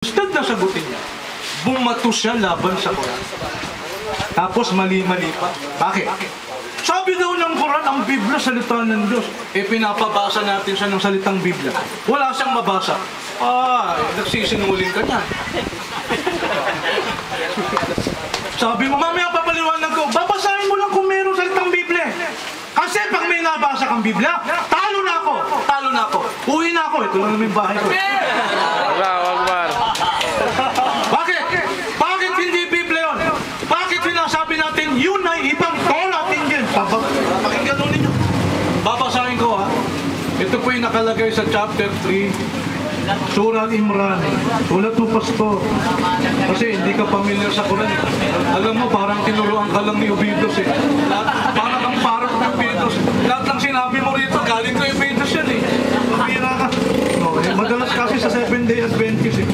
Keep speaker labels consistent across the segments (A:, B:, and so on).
A: Instead na sagutin niya, bumato siya laban sa Quran. Tapos mali-mali pa. Bakit? Sabi daw ng Quran, ang Biblia, salita ng Diyos. Eh, pinapabasa natin siya ng salitang Biblia. Wala siyang mabasa. Nagsisinungaling ka niyan. Sabi mo, mamaya papaliwanag ko, babasahin mo lang kung meron salitang Biblia. Kasi pag may nabasa kang Biblia, talo na ako. Uwi na ako. Ito lang namin bahay ko. Bakit? Bakit hindi Biblia yun? Bakit sinasabi natin, yun ay ibang Torah at Injil? Pakinggan nun ninyo. Babasahin ko ha. Ito po yung nakalagay sa chapter 3, Surah Al-Imran. Sulat mo, Pastor. Kasi hindi ka familiar sa Quran. Alam mo, parang tinuruan ka lang ni Ovidius eh. Parang ni Ovidius. Lahat ng sinabi mo rito, galing ko Ovidius yan eh. Mabira ka. Madalas kasi sa 7-day Adventist eh.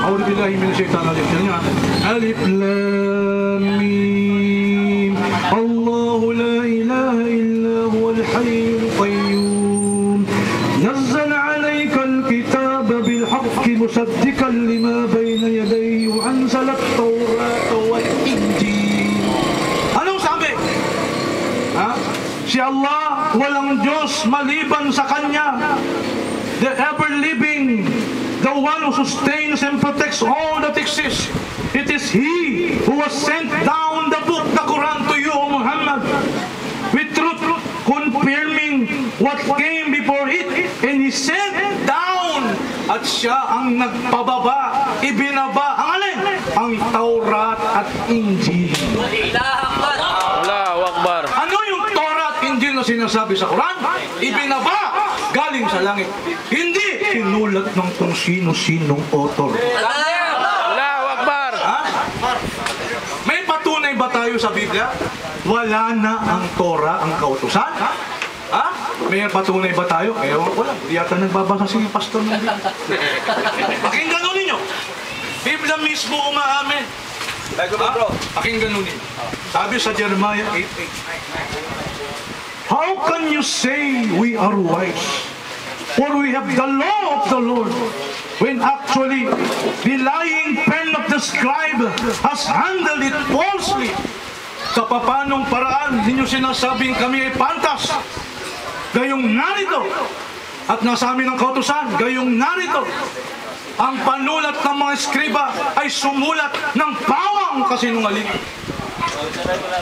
A: A'udhu billahi minash shaitanir rajim. Alif Lam Mim. Allahu la ilaha illa huwal hayyul qayyum. Nazzala 'alayka al-kitaba bil haqqi musaddiqan lima bayna yadayhi wa anzala at-taurata wal injil. Anong sabi? Si Allah, walang Diyos maliban sa Kanya. The ever-living, the one who sustains and protects all that exists. It is He who has sent down the book, the Quran, to you, O Muhammad, with truth, confirming what came before it, and He sent down, at Siya ang nagpababa, ibinaba, ang alin? Ang Taurat at Injil.
B: Allahu Akbar.
A: Ano yung Taurat at Injil na sinasabi sa Quran? Ibinaba, galing sa langit. Hindi sinulat ng kung sino-sinong author.
B: Allahu Akbar.
A: May patunay ba tayo sa Biblia? Wala na ang Torah, ang kautusan? May patunay ba tayo? Wala. Di yata nagbabasa si pastor ng Biblia. Pakinggan nun ninyo. Biblia mismo umaamin. Pakinggan nun ninyo. Sabi sa Jeremiah 8:8. How can you say we are wise? For we have the law of the Lord, when actually the lying pen of the scribe has handled it falsely. Sa papanong paraan ninyo sinasabing kami ay pantas, gayong narito, at nasa amin ang kautusan, gayong narito, ang panulat ng mga eskriba ay sumulat ng bawang kasinungalingan.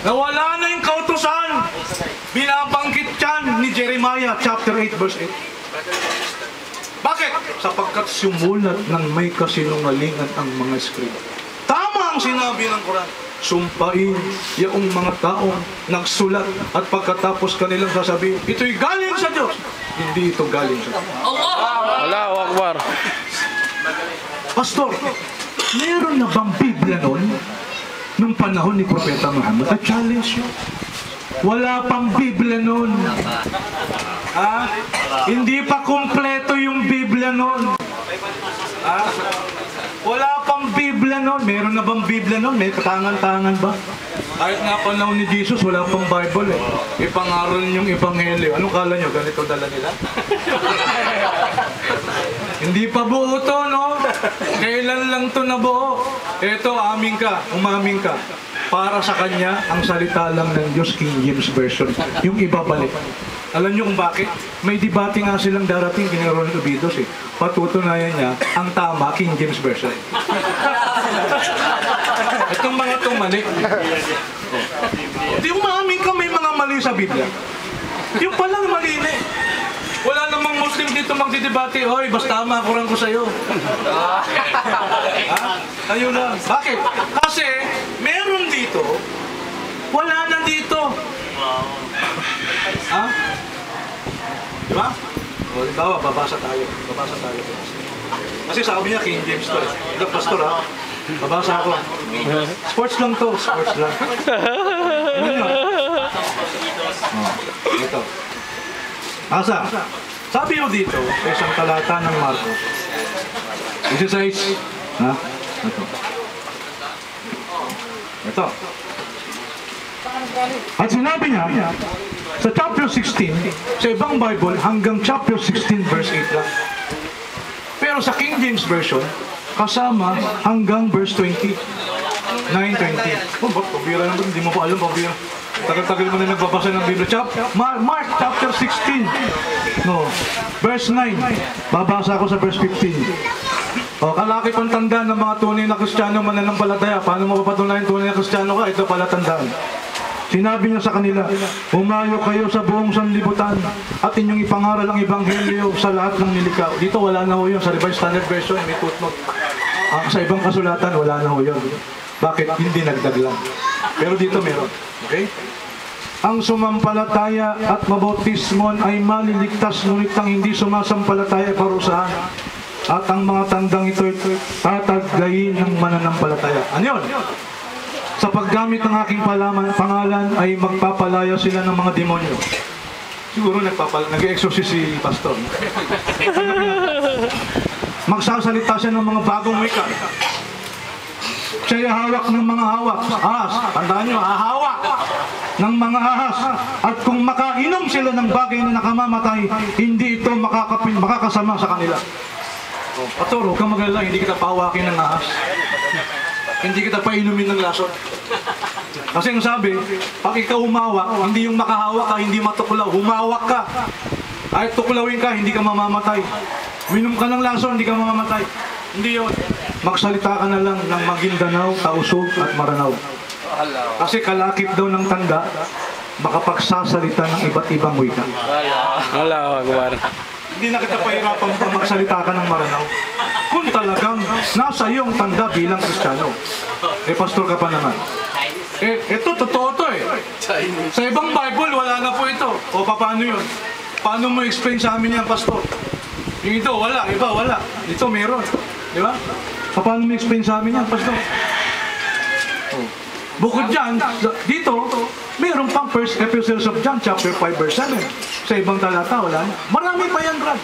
A: Nawala na yung kautusan. Binabanggit yan ni Jeremiah chapter 8 verse 8. Bakit? Sapagkat sumulat ng may kasinungalingan ang mga eskriba. Tama ang sinabi ng Quran. Sumpain yung mga taong nagsulat at pagkatapos kanilang sasabihin, ito'y galing sa Diyos. Hindi ito galing sa Diyos.
B: Allahu Akbar.
A: Pastor, meron na bang Biblia noon nung panahon ni Propeta Muhammad? I challenge you. Wala pang Biblia noon. Hindi pa kumpleto yung Biblia noon. Wala pang Biblia noon. Meron na bang Biblia noon? May katangan-tangan ba? Kahit nga panahon ni Jesus, wala pang Bible eh. Ipangaral yung Ebanghelyo. Anong kala nyo? Ganito dala nila? Hindi pa buo to, no? Kailan lang to nabuo? Eto, amin ka, umamin ka. Para sa Kanya, ang salita lang ng Diyos, King James Version. Yung ibabalik. Alam nyo kung bakit? May debate nga silang darating, ginagawa ng Ovidius eh. Patutunayan niya, ang tama, King James Version. Itong mga itong mali. Di umamin ka, may mga mali sa Biblia. Yung palang mali na eh. Wala namang Muslim dito magdidebate, hoy, basta tama, kurang ko sa'yo. Ayun lang. Bakit? Kasi, meron dito, wala na dito. Diba? O, diba, babasa tayo. Kasi sabi niya, King James to. Ito, pastor babasa ako. Sports lang to, sports lang. Ito. Asa? Sabi mo dito, sa isang talata ng Marcos. Exercise. Ito. At sinabi niya, sa chapter 16, sa ibang Bible, hanggang chapter 16 verse 8 lang. Pero sa King James Version, kasama hanggang verse 20. 9:20. Oh, pabira naman, hindi mo pa alam, pabira. Tagal-tagal mo na nagbabasa ng Biblia. Mark chapter 16. No, verse 9. Babasa ako sa verse 15. O, kalakip ang tanda ng mga tunay na Kristiyano mananampalataya. Paano mo papatunayan tunay na Kristiyano ka? Ito pala tandaan. Sinabi niya sa kanila, humayo kayo sa buong sanlibutan at inyong ipangaral ang Ebanghelyo sa lahat ng nilikha. Dito wala na ho yun. Sa Revised Standard Version, may footnote. Sa ibang kasulatan, wala na ho yun. Bakit? Hindi nagdaglang. Pero dito meron. Okay? Ang sumampalataya at mabautismon ay maliligtas, ngunit ang hindi sumasampalataya ay parusahan. At ang mga tandang ito tataglayin ng mananampalataya. Ano yun? Sa paggamit ng aking pangalan ay magpapalaya sila ng mga demonyo. Siguro nag-exorcise si pastor. Magsasalita siya ng mga bagong wika. Siya'y hawak ng mga hawak. Ahas. Tandaan nyo, hahawak ng mga ahas. At kung makainom sila ng bagay na nakamamatay, hindi ito makakasama sa kanila. Pastor, huwag kang magalala, hindi kita pahawakin ng ahas. Hindi kita painumin ng lason. Kasi ang sabi, pag ikaw humawak, hindi yung makahawak ka, hindi matuklaw. Humawak ka. Ay tuklawin ka, hindi ka mamamatay. Minom ka ng lason, hindi ka mamamatay. Hindi yun. Magsalita ka na lang ng Maguindanao, Tausug at Maranao. Kasi kalakip daw ng tanda, makapagsasalita ng iba't ibang wika.
B: Allahu Akbar.
A: Hindi na kita pahirapan pa magsalita ka ng Maranao. Kung talagang nasa iyong tanda bilang Kristiyano. Eh, pastor ka pa naman. Eh, ito, totoo to eh. Sa ibang Bible, wala na po ito. O, paano yun? Paano mo explain sa amin yan, pastor? Yung ito, wala. Iba, wala. Ito, meron. Di ba? Paano mo explain sa amin yan, pastor? Oh. Bukod dyan, dito, meron pang first epistles of John, chapter 5, verse 7. Sa ibang talata, wala na. Marami pa yan, Brad.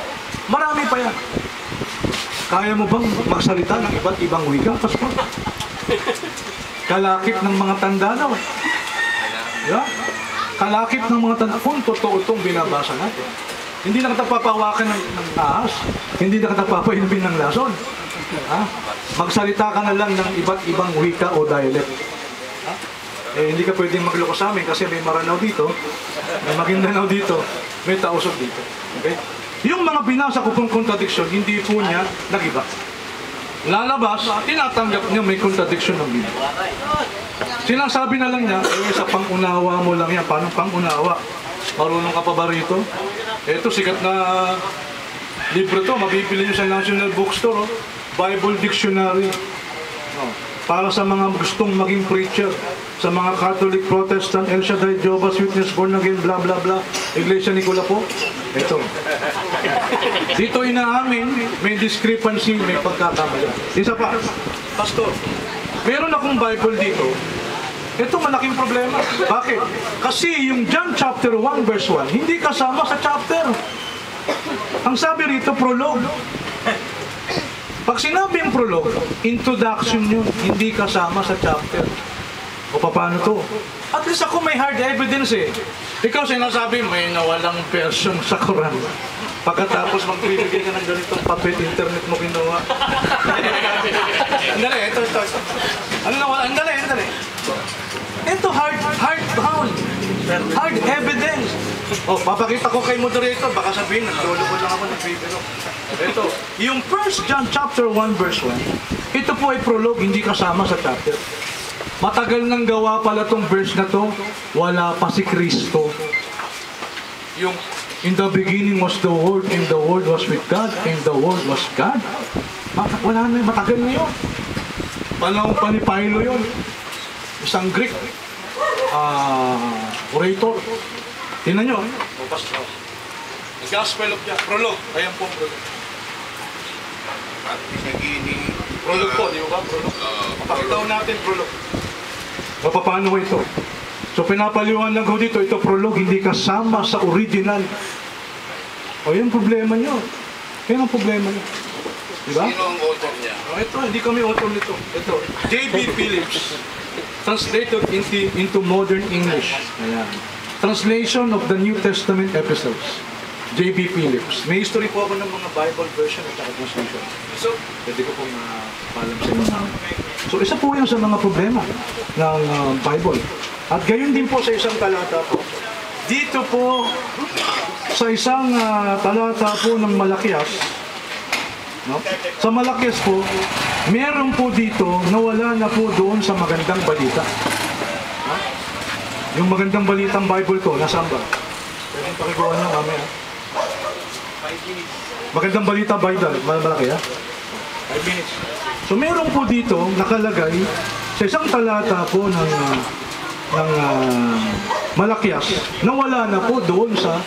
A: Marami pa yan. Kaya mo bang magsalita ng iba't ibang wika, pastor? Kalakip ng mga tanda na. Yeah? Kalakip ng mga tanda. Kung totoo itong binabasa natin. Hindi na kita papawakan ng ahas. Hindi na kita papainumin ng lason. Ha? Magsalita ka na lang ng iba't ibang wika o dialect. Ha? Eh, hindi ka pwedeng magloko sa amin kasi may Maranao dito, may Maguindanao dito, may Tausug dito. Okay? Yung mga binasa ko pong contradiction, hindi po niya nag-iba. Lalabas, tinatanggap niya may contradiction ng Biblia. Sinasabi na lang niya, eh, sa pangunawa mo lang yan. Paano pangunawa? Marunong ka pa ba rito? Ito, sikat na libro to. Mabibili niyo sa National Bookstore. Oh. Bible Dictionary. Oh. Para sa mga gustong maging preacher. Sa mga Catholic, Protestant, El Shaddai, Jehovah's Witness, Born Again, blah blah blah. Iglesia Nicola po. Ito. Dito inaamin, may discrepancy, may pagkakamali. Isa pa, pastor, meron akong Bible dito. Ito malaking problema. Bakit? Kasi yung John chapter 1 verse 1, hindi kasama sa chapter. Ang sabi rito, prologue. Pag sinabi yung prologue, introduction yun, hindi kasama sa chapter. O paano to? At least ako may hard evidence eh. Ikaw sinasabi, may nawalang version sa Quran. Pagkatapos magbibigay ka ng ganitong papel, internet mo kinuha. Andali, ito. Ano nawala? Andali. Ito hard evidence. Oh, papakita ko kay moderator, baka sabihin, naglolo ko lang ako ng bibiro. Ito, yung 1 John chapter 1 verse 1, ito po ay prologue, hindi kasama sa chapter. Matagal nang gawa pala tong verse na to, wala pa si Kristo. Yung, in the beginning was the Word, and the Word was with God, and the Word was God. Wala na yun, matagal na yun. Panahon pa ni Philo yun. Isang Greek orator. Tingnan nyo. The Gospel of John. Prologue. Ayan po prologue.
C: At isagini.
A: Prologue po, di ba? Prologue. Pakitaw natin prologue. O paano ito? So pinapaliwanag ko dito, ito prologue, hindi kasama sa original. O yung problema nyo. Yan ang problema nyo. Diba?
C: Sino ang author niya?
A: O ito, hindi kami author nito. Ito, J.B. Phillips. Translated into modern English. Ayan. Translation of the New Testament epistles. J.B. Phillips. May history po ako ng mga Bible version at translation. So, pwede ko pong paalam sa inyo. So, isa po yan sa mga problema ng Bible. At gayon din po sa isang talata po. Dito po, sa isang talata po ng Malakias, no? Sa Malakias po, meron po dito na wala na po doon sa magandang balita. No? Yung magandang balitang Bible ko, nasaan ba? Pwede pakikuha niya kami. Magandang balita Bible, malaki ha? 5 minutes. So meron po dito nakalagay sa isang talata po ng Malakias na wala na po doon sa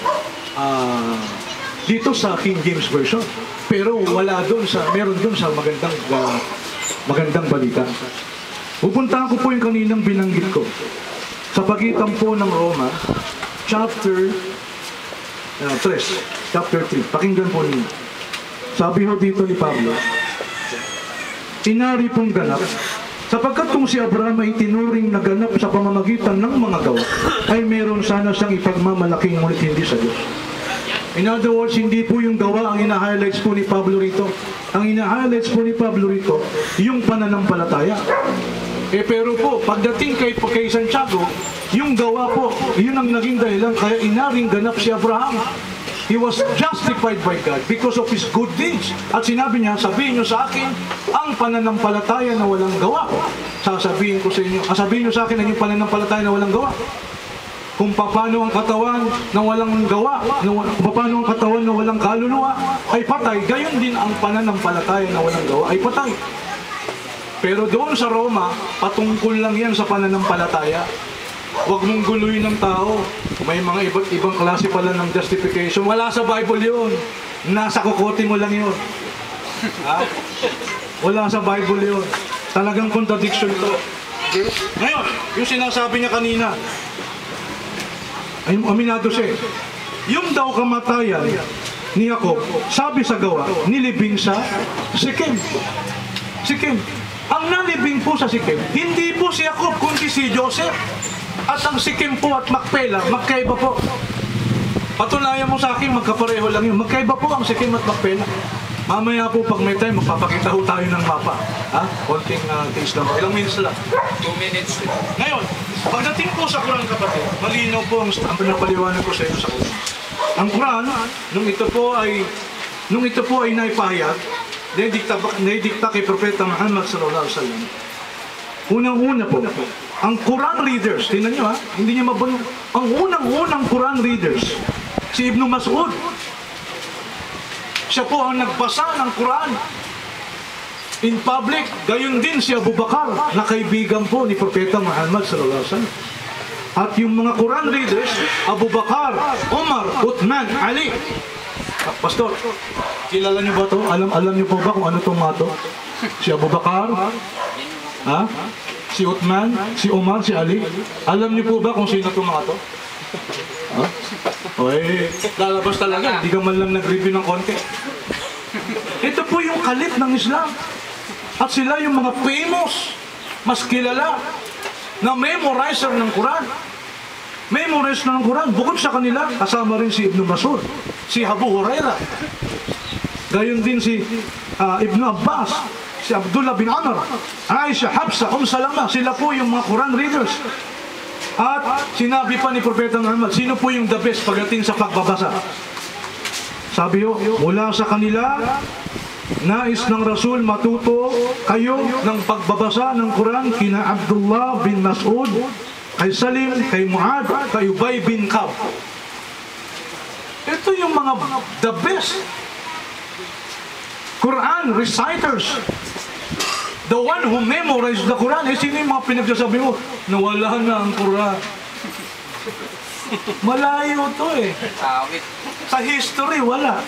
A: dito sa King James Version. Pero wala doon sa, meron doon sa magandang balita. Pupuntahan ko po yung kaninang binanggit ko. Sa pagitan po ng Roma, chapter 3. Pakinggan po ninyo. Sabi ho dito ni Pablo, inari pong ganap, sapagkat kung si Abraham ay tinuring na ganap sa pamamagitan ng mga gawa, ay meron sana siyang ipagmamalaking ngunit hindi sa Diyos. In other words, hindi po yung gawa ang ina-highlights po ni Pablo rito. Ang ina-highlights po ni Pablo rito, yung pananampalataya. Pero po, pagdating kay Santiago, yung gawa po, yun ang naging dahilan kaya inaring ganap si Abraham. He was justified by God because of his good deeds. At sinabi niya, sabihin niyo sa akin, ang pananampalataya na walang gawa. Sasabihin ko sa inyo, sabihin niyo sa akin ang yung pananampalataya na walang gawa. Kung paano ang katawan na walang gawa, kung paano ang katawan na walang kaluluwa, ay patay. Gayon din ang pananampalataya na walang gawa, ay patay. Pero doon sa Roma, patungkol lang yan sa pananampalataya. Huwag mong guluhin ng tao. May mga iba't ibang klase pala ng justification. Wala sa Bible yun. Nasa kukote mo lang yun. Ha? Wala sa Bible yun. Talagang contradiction to. Ngayon, yung sinasabi niya kanina, ay aminado siya. Yung daw kamatayan ni Jacob, sabi sa gawa, nilibing sa Sikem. Sikem. Ang nalibing po sa Sikem, hindi po si Jacob, kundi si Joseph. At ang Sikem po at Macpela, magkaiba po. Patunayan mo sa akin, magkapareho lang yun. Magkaiba po ang Sikem at Macpela. Mamaya po pag may time, magpapakita ho tayo ng mapa. Ha? Konting taste lang. Ilang minutes lang?
C: 2 minutes.
A: Ngayon, pagdating po sa Quran, kapatid, malinaw po ang pinapaliwanag ko sa inyo sa Quran. Ang Quran, nung ito po ay naipahayag, naidikta kay Propeta Muhammad sallallahu alaihi wasallam. Unang-una po, ang Quran readers, tingnan nyo ha, hindi nyo mabunod. Ang unang-unang Quran readers, si Ibn Mas'ud. Siya po ang nagbasa ng Quran in public. Gayon din si Abu Bakar, na kaibigan po ni Propeta Muhammad sallallahu alaihi wasallam. At yung mga Quran readers, Abu Bakar, Umar, Uthman, Ali. Pastor, kilala niyo ba ito? Alam niyo po ba kung ano itong mga ito? Si Abu Bakar, ha? Si Uthman, si Umar, si Ali. Alam niyo po ba kung sino itong mga ito? Ha? Oy, lalabas talaga. Hindi ka man lang nag-review ng konti. Ito po yung kalip ng Islam. At sila yung mga famous, mas kilala, na memorizer ng Quran. Memorize na ng Quran. Bukod sa kanila, kasama rin si Ibn Mas'ud, si Abu Hurairah. Gayon din si Ibn Abbas, si Abdullah bin Amr, Aisha, Hafsa, Salama. Sila po yung mga Quran readers. At sinabi pa ni Propeta Muhammad, sino po yung the best pagdating sa pagbabasa? Sabi ho, mula sa kanila, nais ng Rasul matuto kayo ng pagbabasa ng Quran kina Abdullah bin Mas'ud, kay Salim, kay Muad, kay Ubay bin Ka'b. Ito yung mga the best Quran reciters. The one who memorized the Quran. Sino yung mga pinagsasabi mo? Nawala na ang Quran. Malayo to eh. Sa history, wala.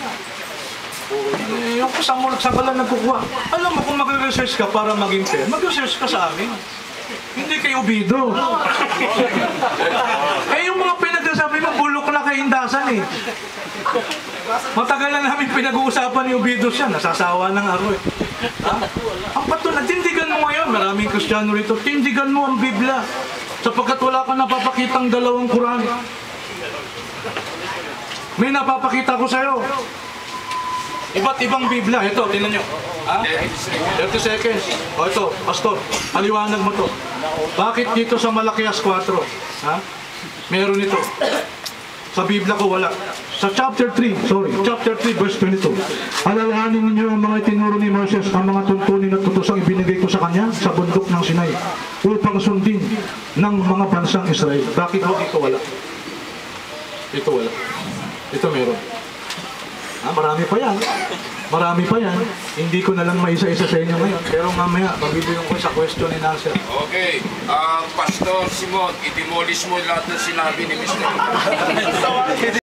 A: Yung saan ka lang nagkukuha. Alam mo, kung mag-research ka para maging fair, mag-research ka sa amin. Hindi kay Ubido. Yung mga pinagsasabi mo, bulok na kay Indasan eh. Matagal na namin pinag-uusapan ni Ubido siya. Nasasawa ng aro eh. Ang patuloy, tindigan mo ngayon, maraming Kristiyano rito, tindigan mo ang Biblia. Sapagkat wala ka napapakitang dalawang Quran. May napapakita ko sa'yo. Iba't ibang Biblia. Ito, tingnan nyo. Ha? 30 seconds. O ito, pastor, paliwanag mo to. Bakit dito sa Malakias 4? Ha? Meron ito. Sa Biblia ko wala. Sa chapter 3 verse 22. Alalahanin ninyo ang mga itinuro ni Moses, ang mga tuntunin at tutosang ibinigay ko sa kanya sa bundok ng Sinai upang sundin ng mga bansang Israel. Bakit ho dito wala? Dito wala. Ito meron. Marami pa yan. Marami pa yan. Hindi ko na lang maisa-isa sa inyo ngayon. Pero mamaya, magbibigyan ko sa question and answer.
C: Okay. Pastor Simon, i-demolish mo lahat ng sinabi ni Mr.